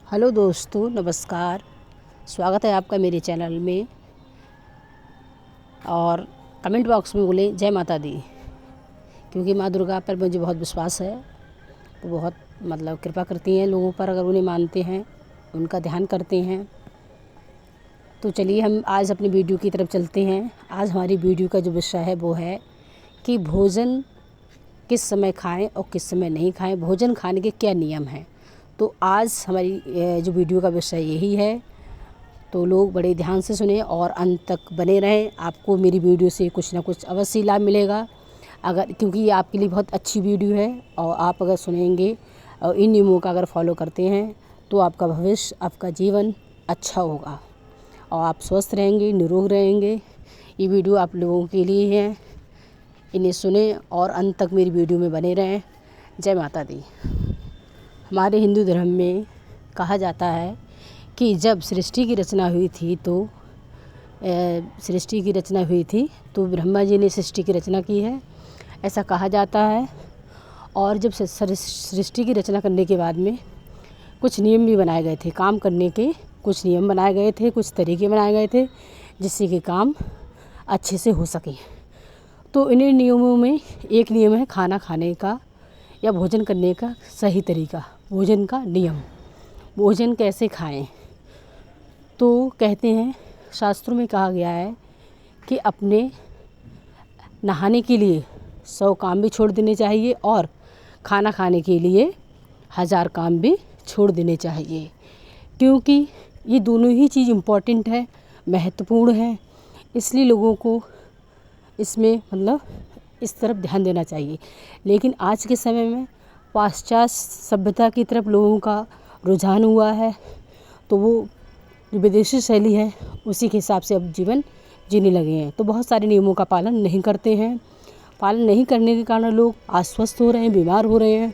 Hello दोस्तों, नमस्कार। स्वागत है आपका मेरे चैनल में। और कमेंट बॉक्स में बोलें जय माता दी, क्योंकि माँ दुर्गा पर मुझे बहुत विश्वास है। वो बहुत कृपा करती हैं लोगों पर, अगर उन्हें मानते हैं, उनका ध्यान करते हैं। तो चलिए हम आज अपनी वीडियो की तरफ चलते हैं। आज हमारी वीडियो का जो विषय है वो है कि भोजन किस समय खाएं और किस समय नहीं खाएं, भोजन खाने के क्या नियम हैं। तो आज हमारी जो वीडियो का विषय यही है, तो लोग बड़े ध्यान से सुने और अंत तक बने रहें। आपको मेरी वीडियो से कुछ ना कुछ अवश्य लाभ मिलेगा, क्योंकि ये आपके लिए बहुत अच्छी वीडियो है। और आप अगर सुनेंगे और इन नियमों का अगर फॉलो करते हैं तो आपका भविष्य, आपका जीवन अच्छा होगा और आप स्वस्थ रहेंगे, निरोग रहेंगे। ये वीडियो आप लोगों के लिए है, इन्हें सुने और अंत तक मेरी वीडियो में बने रहें। जय माता दी। हमारे हिंदू धर्म में कहा जाता है कि जब सृष्टि की रचना हुई थी तो ब्रह्मा जी ने सृष्टि की रचना की है, ऐसा कहा जाता है। और जब सृष्टि की रचना करने के बाद में कुछ नियम भी बनाए गए थे, काम करने के कुछ नियम बनाए गए थे, कुछ तरीके बनाए गए थे, जिससे कि काम अच्छे से हो सके। तो इन्हीं नियमों में एक नियम है खाना खाने का या भोजन करने का सही तरीका, भोजन का नियम। भोजन कैसे खाएं? तो कहते हैं, शास्त्रों में कहा गया है कि अपने नहाने के लिए 100 काम भी छोड़ देने चाहिए और खाना खाने के लिए 1000 काम भी छोड़ देने चाहिए, क्योंकि ये दोनों ही चीज़ इम्पॉर्टेंट है, महत्वपूर्ण है। इसलिए लोगों को इसमें इस तरफ ध्यान देना चाहिए। लेकिन आज के समय में पाश्चात्य सभ्यता की तरफ लोगों का रुझान हुआ है, तो वो जो विदेशी शैली है उसी के हिसाब से अब जीवन जीने लगे हैं। तो बहुत सारे नियमों का पालन नहीं करते हैं। पालन नहीं करने के कारण लोग अस्वस्थ हो रहे हैं, बीमार हो रहे हैं।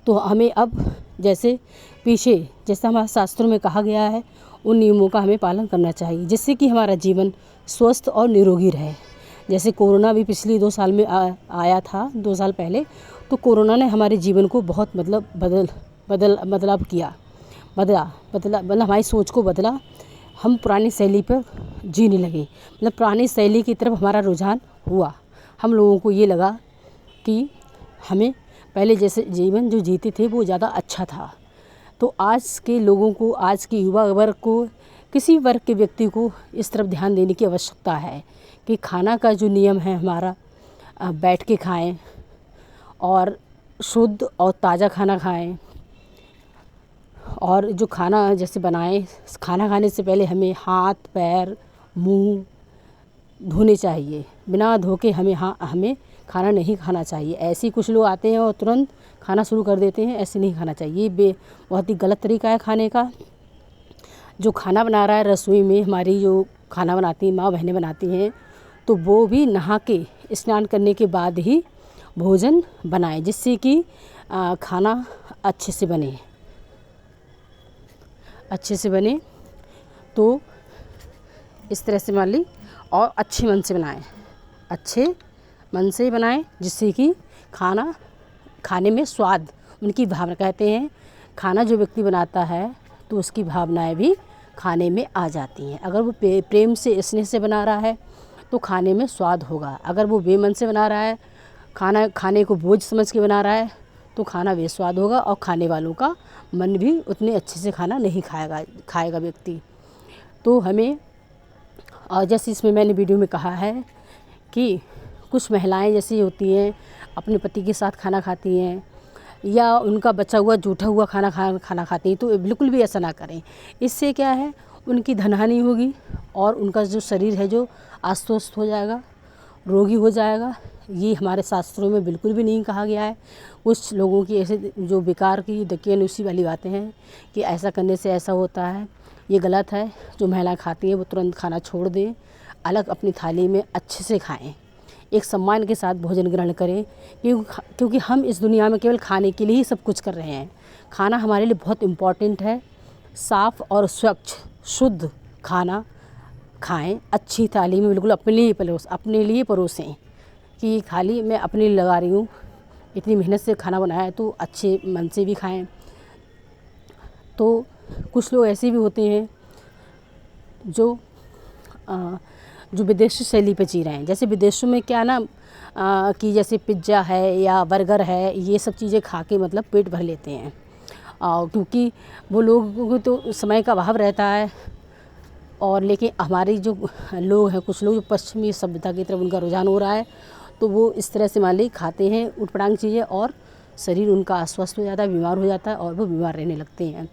तो हमें अब जैसे हमारे शास्त्रों में कहा गया है, उन नियमों का हमें पालन करना चाहिए, जिससे कि हमारा जीवन स्वस्थ और निरोगी रहे। जैसे कोरोना भी पिछले 2 साल में आया था, 2 साल पहले। तो कोरोना ने हमारे जीवन को बहुत बदला हमारी सोच को बदला। हम पुरानी शैली पर जीने लगे, पुरानी शैली की तरफ हमारा रुझान हुआ। हम लोगों को ये लगा कि हमें पहले जैसे जीवन जो जीते थे वो ज़्यादा अच्छा था। तो आज के लोगों को, आज के युवा वर्ग को, किसी वर्ग के व्यक्ति को इस तरफ ध्यान देने की आवश्यकता है कि खाना का जो नियम है हमारा, बैठ के खाएं और शुद्ध और ताज़ा खाना खाएं। और जो खाना जैसे बनाएं, खाना खाने से पहले हमें हाथ, पैर, मुंह धोने चाहिए। बिना धो के हमें खाना नहीं खाना चाहिए। ऐसे कुछ लोग आते हैं और तुरंत खाना शुरू कर देते हैं, ऐसे नहीं खाना चाहिए। ये बहुत ही गलत तरीका है खाने का। जो खाना बना रहा है रसोई में, हमारी जो खाना बनाती हैं माँ बहनें बनाती हैं, तो वो भी नहा के स्नान करने के बाद ही भोजन बनाएं, जिससे कि खाना अच्छे से बने। तो इस तरह से मान ली, और अच्छे मन से बनाएं, जिससे कि खाना खाने में स्वाद, उनकी भावना, कहते हैं खाना जो व्यक्ति बनाता है तो उसकी भावनाएं भी खाने में आ जाती हैं। अगर वो प्रेम से, स्नेह से बना रहा है तो खाने में स्वाद होगा। अगर वो बेमन से बना रहा है, खाने को बोझ समझ के बना रहा है, तो खाना बेस्वाद होगा और खाने वालों का मन भी उतने अच्छे से खाना नहीं खाएगा व्यक्ति। तो हमें, और जैसे इसमें मैंने वीडियो में कहा है कि कुछ महिलाएं जैसी होती हैं, अपने पति के साथ खाना खाती हैं या उनका बचा हुआ जूठा हुआ खाना खाती हैं, तो बिल्कुल भी ऐसा ना करें। इससे क्या है, उनकी धनहानि होगी और उनका जो शरीर है जो अस्वस्थ हो जाएगा, रोगी हो जाएगा। ये हमारे शास्त्रों में बिल्कुल भी नहीं कहा गया है। कुछ लोगों की ऐसे जो बेकार की दकियानूसी वाली बातें हैं कि ऐसा करने से ऐसा होता है, ये गलत है। जो महिलाएं खाती हैं वो तुरंत खाना छोड़ दें, अलग अपनी थाली में अच्छे से खाएं, एक सम्मान के साथ भोजन ग्रहण करें, क्योंकि हम इस दुनिया में केवल खाने के लिए ही सब कुछ कर रहे हैं। खाना हमारे लिए बहुत इम्पॉर्टेंट है। साफ़ और स्वच्छ शुद्ध खाना खाएं, अच्छी थाली में, बिल्कुल अपने लिए परोसें कि थाली मैं अपने लिए लगा रही हूँ, इतनी मेहनत से खाना बनाया है तो अच्छे मन से भी खाएं। तो कुछ लोग ऐसे भी होते हैं जो विदेशी शैली पे जी रहे हैं। जैसे विदेशों में क्या ना कि जैसे पिज्ज़ा है या बर्गर है, ये सब चीज़ें खा के मतलब पेट भर लेते हैं, क्योंकि वो लोगों को तो समय का अभाव रहता है। और लेकिन हमारे जो लोग हैं, कुछ लोग जो पश्चिमी सभ्यता की तरफ उनका रुझान हो रहा है, तो वो इस तरह से मान ली खाते हैं उटपटांग चीज़ें, और शरीर उनका अस्वस्थ हो जाता है, बीमार हो जाता है, और वो बीमार रहने लगते हैं।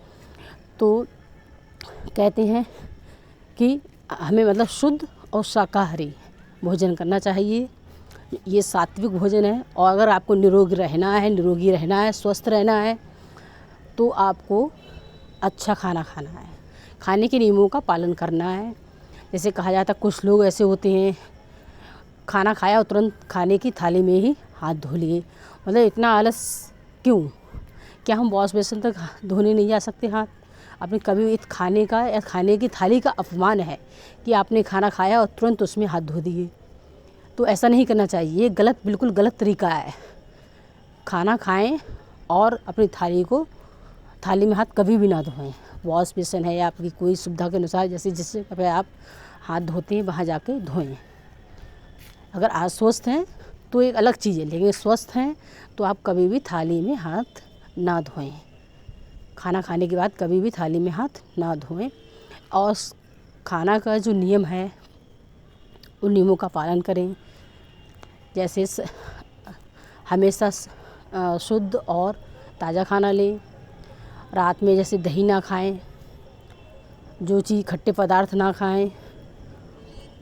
तो कहते हैं कि हमें मतलब शुद्ध और शाकाहारी भोजन करना चाहिए। ये सात्विक भोजन है। और अगर आपको निरोगी रहना है, स्वस्थ रहना है, तो आपको अच्छा खाना खाना है, खाने के नियमों का पालन करना है। जैसे कहा जाता है, कुछ लोग ऐसे होते हैं खाना खाया और तुरंत खाने की थाली में ही हाथ धो लिए। मतलब इतना आलस क्यों? क्या हम वॉश बेसिन तक धोने नहीं जा सकते हाथ? आपने कभी इस खाने का या खाने की थाली का अपमान है कि आपने खाना खाया और तुरंत उसमें हाथ धो दिए। तो ऐसा नहीं करना चाहिए, ये गलत, बिल्कुल गलत तरीका है। खाना खाएं और अपनी थाली में हाथ कभी भी ना धोएं। वॉश बेसिन है या आपकी कोई सुविधा के अनुसार जैसे जिससे पे आप हाथ धोते हैं वहाँ जाके धोएं। अगर अस्वस्थ हैं तो एक अलग चीज़ है, लेकिन स्वस्थ हैं तो आप कभी भी थाली में हाथ ना धोएं। खाना खाने के बाद कभी भी थाली में हाथ ना धोएं। और खाना का जो नियम है उन नियमों का पालन करें। जैसे हमेशा शुद्ध और ताज़ा खाना लें। रात में जैसे दही ना खाएं, जो चीज़ खट्टे पदार्थ ना खाएं।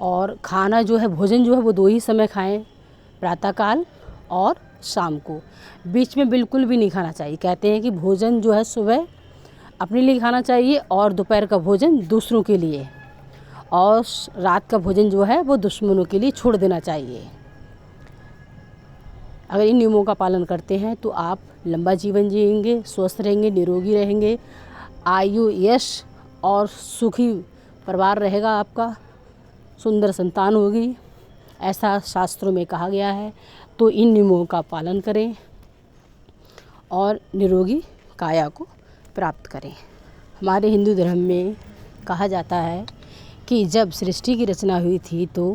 और खाना जो है, भोजन जो है वो 2 ही समय खाएं, प्रातःकाल और शाम को। बीच में बिल्कुल भी नहीं खाना चाहिए। कहते हैं कि भोजन जो है सुबह अपने लिए खाना चाहिए और दोपहर का भोजन दूसरों के लिए, और रात का भोजन जो है वो दुश्मनों के लिए छोड़ देना चाहिए। अगर इन नियमों का पालन करते हैं तो आप लंबा जीवन जिएंगे, स्वस्थ रहेंगे, निरोगी रहेंगे, आयु, यश और सुखी परिवार रहेगा आपका, सुंदर संतान होगी, ऐसा शास्त्रों में कहा गया है। तो इन नियमों का पालन करें और निरोगी काया को प्राप्त करें। हमारे हिंदू धर्म में कहा जाता है कि जब सृष्टि की रचना हुई थी तो